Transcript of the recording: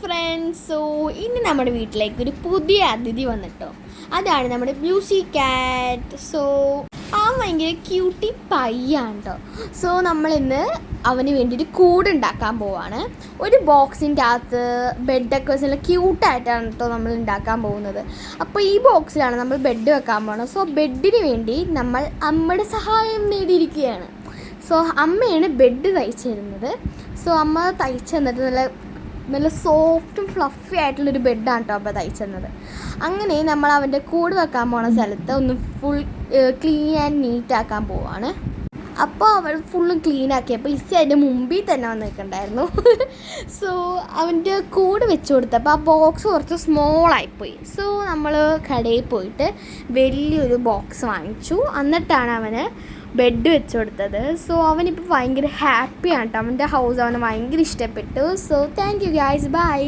Friends. So ഇന്ന് നമ്മുടെ വീട്ടിലേക്ക് ഒരു പുതിയ അതിഥി വന്നിട്ടോ. അതാണ് നമ്മുടെ ബ്യൂസി ക്യാറ്റ്. സോ അവൻ ഭയങ്കര ക്യൂട്ടി പയ്യാണ് കേട്ടോ. സോ നമ്മളിന്ന് അവന് വേണ്ടിയിട്ട് കൂടുണ്ടാക്കാൻ പോവാണ്. ഒരു ബോക്സിൻ്റെ അകത്ത് ബെഡൊക്കെ വെച്ച് നല്ല ക്യൂട്ടായിട്ടാണ് കേട്ടോ നമ്മൾ ഉണ്ടാക്കാൻ പോകുന്നത്. അപ്പോൾ ഈ ബോക്സിലാണ് നമ്മൾ ബെഡ് വെക്കാൻ പോകുന്നത്. സോ ബെഡിന് വേണ്ടി നമ്മൾ അമ്മയുടെ സഹായം നേടിയിരിക്കുകയാണ്. സോ അമ്മയാണ് ബെഡ് തയ്ച്ചു തരുന്നത്. സോ അമ്മ തയ്ച്ചു തന്നിട്ട് നല്ല സോഫ്റ്റും ഫ്ലഫി ആയിട്ടുള്ളൊരു ബെഡാണ് കേട്ടോ അപ്പോൾ തയ്ച്ചു തന്നത്. അങ്ങനെ നമ്മൾ അവൻ്റെ കൂട് വെക്കാൻ പോണ സ്ഥലത്ത് ഒന്ന് ഫുൾ ക്ലീൻ ആൻഡ് നീറ്റ് ആക്കാൻ പോവാണ്. അപ്പോൾ അവൾ ഫുള്ളും ക്ലീൻ ആക്കിയപ്പോൾ ഇസി അതിൻ്റെ മുമ്പിൽ തന്നെ വന്ന് നിൽക്കണ്ടായിരുന്നു. സോ അവൻ്റെ കൂട് വെച്ച് കൊടുത്തപ്പോൾ ആ ബോക്സ് കുറച്ച് സ്മോളായിപ്പോയി. സോ നമ്മൾ കടയിൽ പോയിട്ട് വലിയൊരു ബോക്സ് വാങ്ങിച്ചു. എന്നിട്ടാണ് അവന് ബെഡ് വെച്ച് കൊടുത്തത്. സോ അവനിപ്പോൾ ഭയങ്കര ഹാപ്പിയാണ് കേട്ടോ. അവൻ്റെ ഹൗസ് അവന് ഭയങ്കര ഇഷ്ടപ്പെട്ടു. So thank you guys, by.